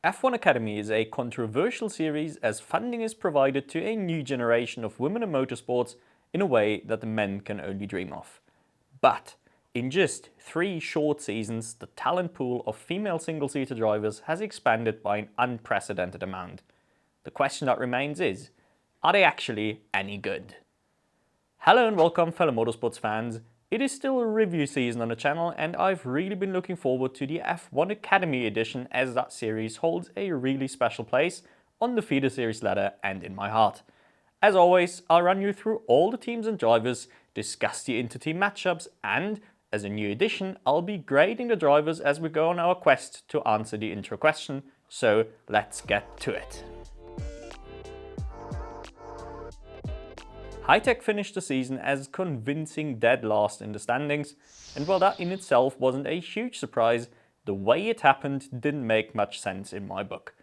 F1 Academy is a controversial series as funding is provided to a new generation of women in motorsports in a way that the men can only dream of. But in just 3 short seasons, the talent pool of female single-seater drivers has expanded by an unprecedented amount. The question that remains is, are they actually any good? Hello and welcome fellow motorsports fans. It is still a review season on the channel and I've really been looking forward to the F1 Academy edition as that series holds a really special place on the feeder series ladder and in my heart. As always, I'll run you through all the teams and drivers, discuss the inter-team matchups, and as a new addition, I'll be grading the drivers as we go on our quest to answer the intro question, so let's get to it. High-Tech finished the season as convincing dead last in the standings, and while that in itself wasn't a huge surprise, the way it happened didn't make much sense in my book.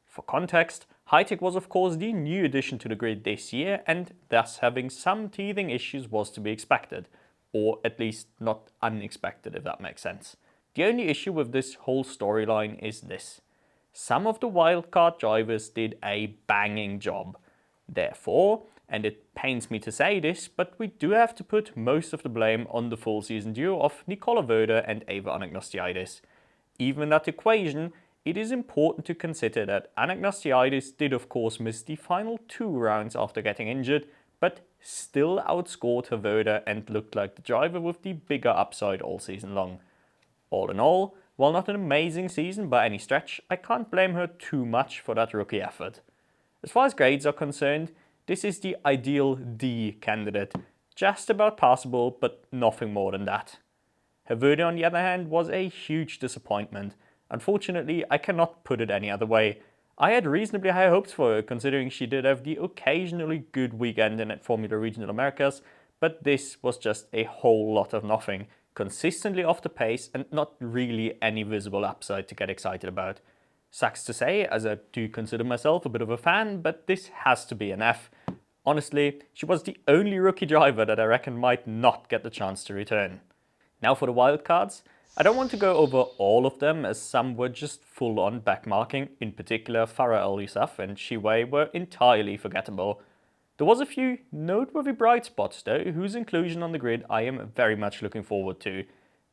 For context, High-Tech was of course the new addition to the grid this year, and thus having some teething issues was to be expected, or at least not unexpected if that makes sense. The only issue with this whole storyline is this. Some of the Wildcard drivers did a banging job. Therefore, and it pains me to say this, but we do have to put most of the blame on the full season duo of Nicola Voda and Eva Anagnostiadis. Even in that equation, it is important to consider that Anagnostiadis did of course miss the final 2 rounds after getting injured, but still outscored her Voda and looked like the driver with the bigger upside all season long. All in all, while not an amazing season by any stretch, I can't blame her too much for that rookie effort. As far as grades are concerned, this is the ideal D candidate, just about passable but nothing more than that. Voda on the other hand was a huge disappointment. Unfortunately, I cannot put it any other way. I had reasonably high hopes for her considering she did have the occasionally good weekend in Formula Regional Americas, but this was just a whole lot of nothing, consistently off the pace and not really any visible upside to get excited about. Sucks to say, as I do consider myself a bit of a fan, but this has to be an F. Honestly, she was the only rookie driver that I reckon might not get the chance to return. Now for the wildcards. I don't want to go over all of them as some were just full on backmarking, in particular Farah El Yousaf and Shiwei were entirely forgettable. There was a few noteworthy bright spots though, whose inclusion on the grid I am very much looking forward to.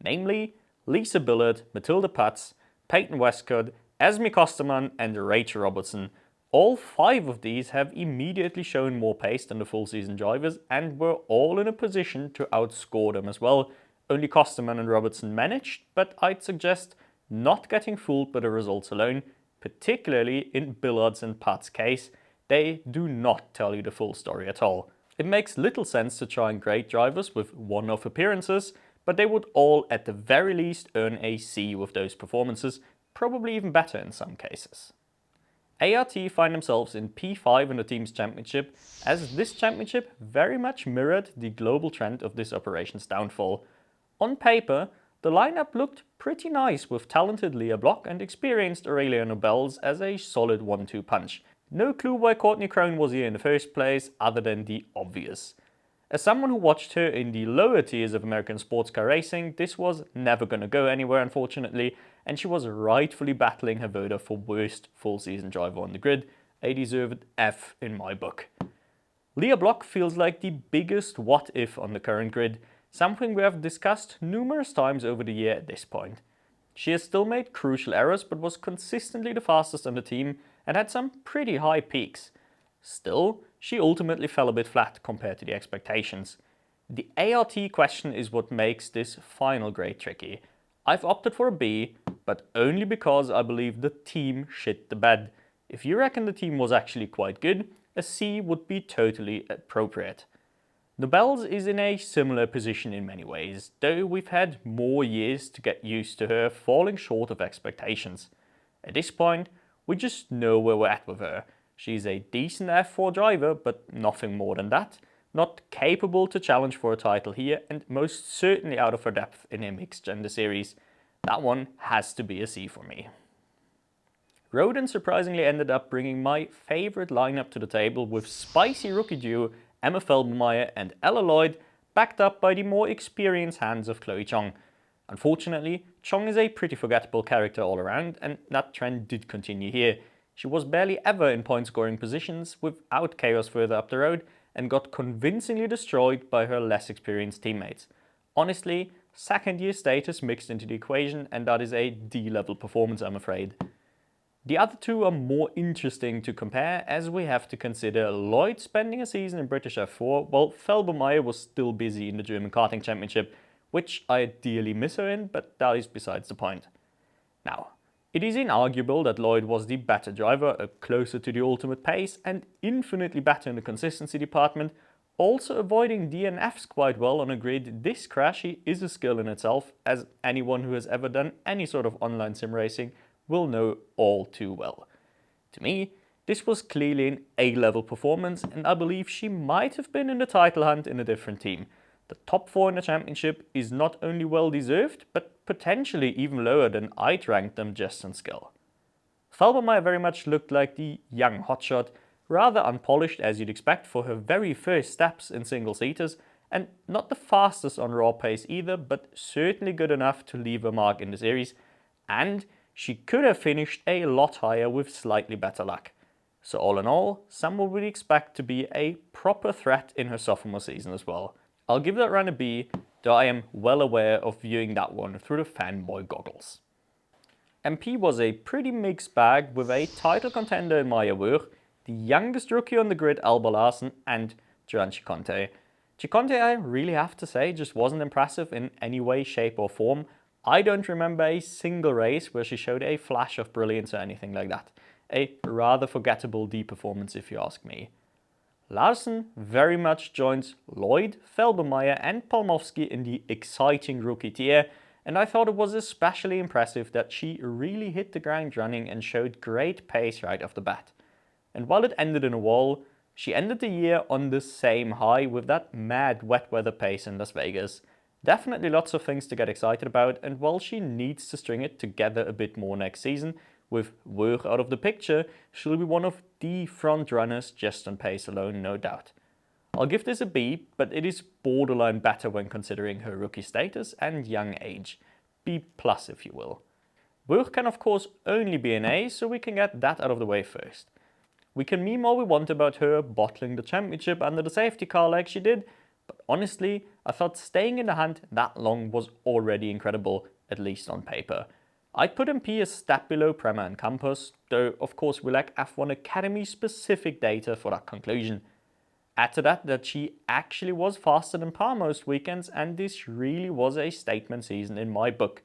Namely, Lisa Billard, Matilda Putz, Peyton Westcott, Esme Kosterman and Rachel Robertson. All 5 of these have immediately shown more pace than the full season drivers and were all in a position to outscore them as well. Only Kosterman and Robertson managed, but I'd suggest not getting fooled by the results alone, particularly in Billard's and Pat's case. They do not tell you the full story at all. It makes little sense to try and grade drivers with one-off appearances, but they would all at the very least earn a C with those performances, probably even better in some cases. ART find themselves in P5 in the team's championship, as this championship very much mirrored the global trend of this operation's downfall. On paper, the lineup looked pretty nice with talented Leah Block and experienced Aurelia Nobels as a solid 1-2 punch. No clue why Courtney Crone was here in the first place other than the obvious. As someone who watched her in the lower tiers of American sports car racing, this was never gonna go anywhere unfortunately, and she was rightfully battling her Voda for worst full season driver on the grid, a deserved F in my book. Leah Block feels like the biggest what if on the current grid, something we have discussed numerous times over the year at this point. She has still made crucial errors but was consistently the fastest on the team and had some pretty high peaks. Still, she ultimately fell a bit flat compared to the expectations. The ART question is what makes this final grade tricky. I've opted for a B, but only because I believe the team shit the bed. If you reckon the team was actually quite good, a C would be totally appropriate. Nobels is in a similar position in many ways, though we've had more years to get used to her falling short of expectations. At this point, we just know where we're at with her. She's a decent F4 driver, but nothing more than that. Not capable to challenge for a title here, and most certainly out of her depth in a mixed gender series. That one has to be a C for me. Rodin surprisingly ended up bringing my favourite lineup to the table with spicy rookie duo Emma Felbermeyer and Ella Lloyd, backed up by the more experienced hands of Chloe Chong. Unfortunately, Chong is a pretty forgettable character all around, and that trend did continue here. She was barely ever in point scoring positions without chaos further up the road, and got convincingly destroyed by her less experienced teammates. Honestly, second year status mixed into the equation, and that is a D-level performance, I'm afraid. The other two are more interesting to compare, as we have to consider Lloyd spending a season in British F4 while Felbermayr was still busy in the German Karting Championship, which I dearly miss her in, but that is besides the point. Now, it is inarguable that Lloyd was the better driver, closer to the ultimate pace, and infinitely better in the consistency department. Also avoiding DNFs quite well on a grid this crashy is a skill in itself, as anyone who has ever done any sort of online sim racing will know all too well. To me, this was clearly an A-level performance, and I believe she might have been in the title hunt in a different team. The top 4 in the championship is not only well deserved, but potentially even lower than I'd rank them just on skill. Felbermayr very much looked like the young hotshot, rather unpolished as you'd expect for her very first steps in single-seaters, and not the fastest on raw pace either, but certainly good enough to leave a mark in the series, and she could have finished a lot higher with slightly better luck. So all in all, someone would expect to be a proper threat in her sophomore season as well. I'll give that run a B, though I am well aware of viewing that one through the fanboy goggles. MP was a pretty mixed bag with a title contender in Maja Wurch, the youngest rookie on the grid Alba Larsen, and Doriane Chiconte. Chiconte, I really have to say, just wasn't impressive in any way, shape or form. I don't remember a single race where she showed a flash of brilliance or anything like that. A rather forgettable D performance if you ask me. Larsen very much joins Lloyd, Felbermayr and Palmowski in the exciting rookie tier, and I thought it was especially impressive that she really hit the ground running and showed great pace right off the bat. And while it ended in a wall, she ended the year on the same high with that mad wet weather pace in Las Vegas. Definitely lots of things to get excited about, and while she needs to string it together a bit more next season, with Wurch out of the picture, she'll be one of the front runners just on pace alone, no doubt. I'll give this a B, but it is borderline better when considering her rookie status and young age. B+ if you will. Wurch can of course only be an A, so we can get that out of the way first. We can meme all we want about her bottling the championship under the safety car like she did, but honestly, I thought staying in the hunt that long was already incredible, at least on paper. I'd put MP a step below Prema and Campos, though of course we lack F1 Academy specific data for that conclusion. Add to that she actually was faster than Par most weekends, and this really was a statement season in my book.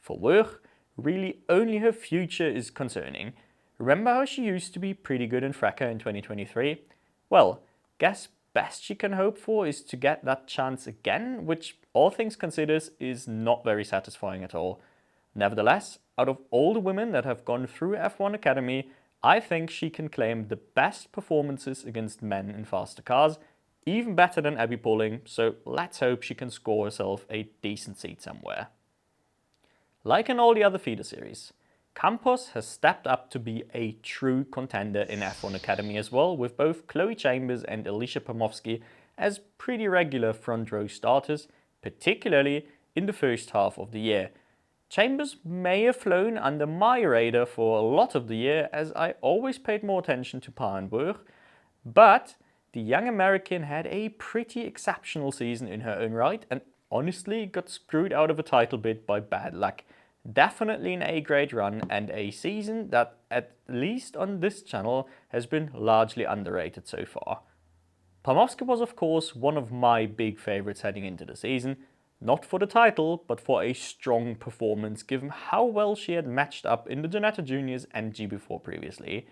For Wurch, really only her future is concerning. Remember how she used to be pretty good in Frecker in 2023? Well, guess best she can hope for is to get that chance again, which all things considered is not very satisfying at all. Nevertheless, out of all the women that have gone through F1 Academy, I think she can claim the best performances against men in faster cars, even better than Abby Pulling, so let's hope she can score herself a decent seat somewhere. Like in all the other feeder series, Campos has stepped up to be a true contender in F1 Academy as well, with both Chloe Chambers and Alicia Pomowski as pretty regular front row starters, particularly in the first half of the year. Chambers may have flown under my radar for a lot of the year, as I always paid more attention to Par and Wurch, but the young American had a pretty exceptional season in her own right and honestly got screwed out of a title bid by bad luck. Definitely an A-grade run and a season that, at least on this channel, has been largely underrated so far. Pomowski was of course one of my big favourites heading into the season, not for the title, but for a strong performance given how well she had matched up in the Ginetta Juniors and GB4 previously.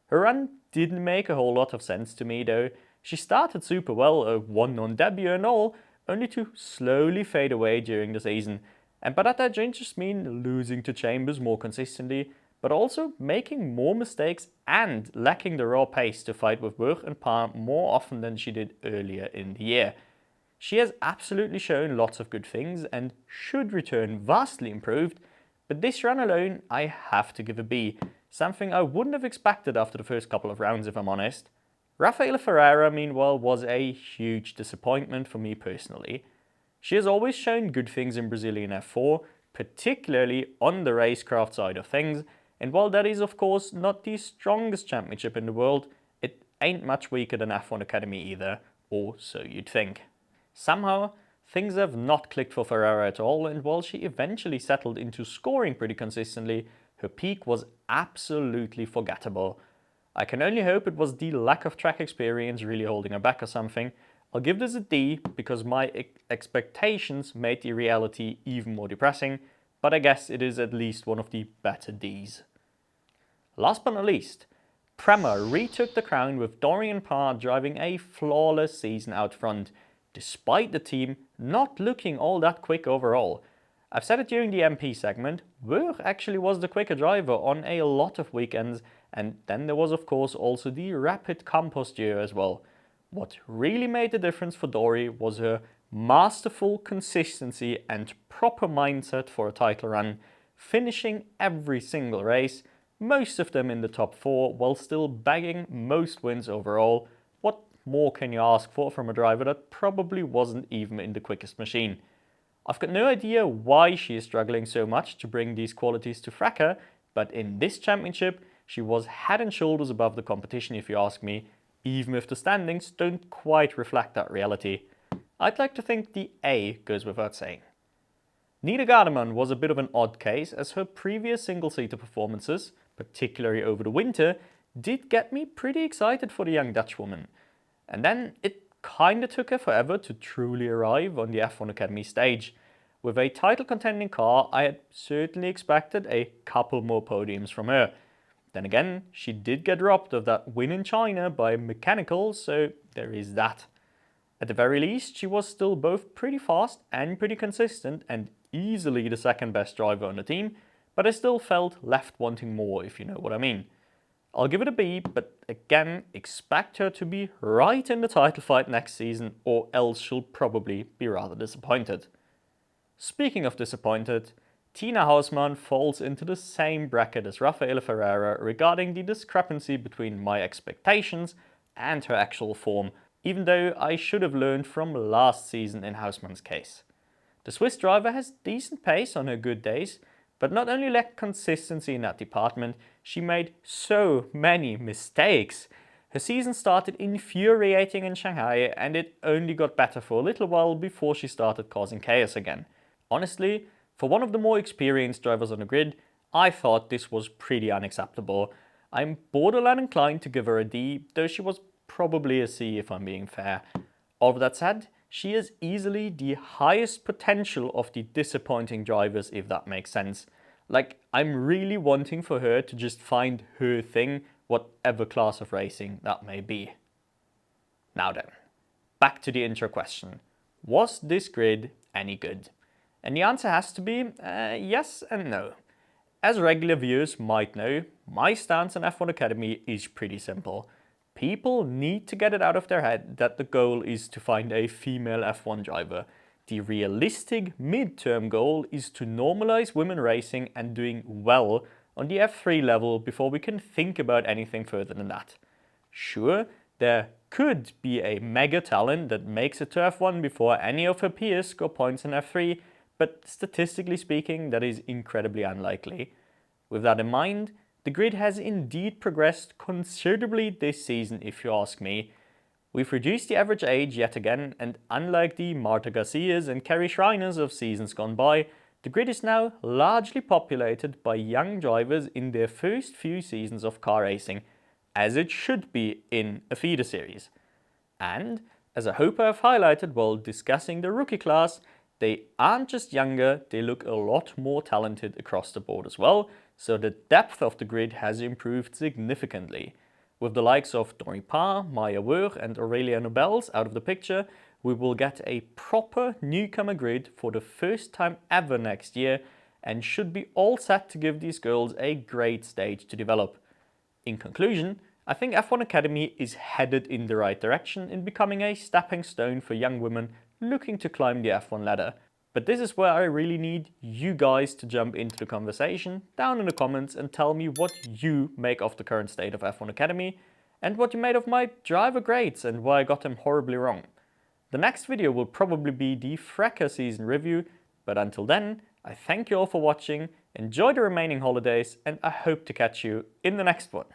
Her run didn't make a whole lot of sense to me though. She started super well, a 1 on debut and all, only to slowly fade away during the season. And by that I don't just mean losing to Chambers more consistently, but also making more mistakes and lacking the raw pace to fight with Wurch and Par more often than she did earlier in the year. She has absolutely shown lots of good things and should return vastly improved, but this run alone I have to give a B, something I wouldn't have expected after the first couple of rounds if I'm honest. Rafaela Ferreira meanwhile was a huge disappointment for me personally. She has always shown good things in Brazilian F4, particularly on the racecraft side of things, and while that is of course not the strongest championship in the world, it ain't much weaker than F1 Academy either, or so you'd think. Somehow, things have not clicked for Ferrara at all, and while she eventually settled into scoring pretty consistently, her peak was absolutely forgettable. I can only hope it was the lack of track experience really holding her back or something. I'll give this a D because my expectations made the reality even more depressing, but I guess it is at least one of the better Ds. Last but not least, Prema retook the crown with Doriane Pin driving a flawless season out front, despite the team not looking all that quick overall. I've said it during the MP segment, Wurch actually was the quicker driver on a lot of weekends, and then there was of course also the rapid Campos duo as well. What really made the difference for Dory was her masterful consistency and proper mindset for a title run, finishing every single race, most of them in the top 4 while still bagging most wins overall. What more can you ask for from a driver that probably wasn't even in the quickest machine? I've got no idea why she is struggling so much to bring these qualities to Fracker, but in this championship she was head and shoulders above the competition if you ask me, even if the standings don't quite reflect that reality. I'd like to think the A goes without saying. Nina Gardeman was a bit of an odd case, as her previous single-seater performances, particularly over the winter, did get me pretty excited for the young Dutchwoman. And then it kinda took her forever to truly arrive on the F1 Academy stage. With a title contending car, I had certainly expected a couple more podiums from her. Then again, she did get robbed of that win in China by mechanical, so there is that. At the very least, she was still both pretty fast and pretty consistent and easily the second best driver on the team, but I still felt left wanting more, if you know what I mean. I'll give it a B, but again, expect her to be right in the title fight next season, or else she'll probably be rather disappointed. Speaking of disappointed, Tina Hausmann falls into the same bracket as Rafaela Ferreira regarding the discrepancy between my expectations and her actual form, even though I should have learned from last season in Hausmann's case. The Swiss driver has decent pace on her good days, but not only lacked consistency in that department, she made so many mistakes. Her season started infuriating in Shanghai, and it only got better for a little while before she started causing chaos again. Honestly, for one of the more experienced drivers on the grid, I thought this was pretty unacceptable. I'm borderline inclined to give her a D, though she was probably a C if I'm being fair. All of that said, she is easily the highest potential of the disappointing drivers, if that makes sense. Like, I'm really wanting for her to just find her thing, whatever class of racing that may be. Now then, back to the intro question. Was this grid any good? And the answer has to be yes and no. As regular viewers might know, my stance on F1 Academy is pretty simple. People need to get it out of their head that the goal is to find a female F1 driver. The realistic mid-term goal is to normalize women racing and doing well on the F3 level before we can think about anything further than that. Sure, there could be a mega talent that makes it to F1 before any of her peers score points in F3, but statistically speaking, that is incredibly unlikely. With that in mind, the grid has indeed progressed considerably this season, if you ask me. We've reduced the average age yet again, and unlike the Marta Garcias and Kerry Schriners of seasons gone by, the grid is now largely populated by young drivers in their first few seasons of car racing, as it should be in a feeder series. And, as I hope I've highlighted while discussing the rookie class, they aren't just younger, they look a lot more talented across the board as well, so the depth of the grid has improved significantly. With the likes of Doriane Pin, Maya Wurch and Aurelia Nobels out of the picture, we will get a proper newcomer grid for the first time ever next year and should be all set to give these girls a great stage to develop. In conclusion, I think F1 Academy is headed in the right direction in becoming a stepping stone for young women looking to climb the F1 ladder. But this is where I really need you guys to jump into the conversation down in the comments and tell me what you make of the current state of F1 Academy and what you made of my driver grades and why I got them horribly wrong. The next video will probably be the FRECA season review, but until then, I thank you all for watching, enjoy the remaining holidays, and I hope to catch you in the next one.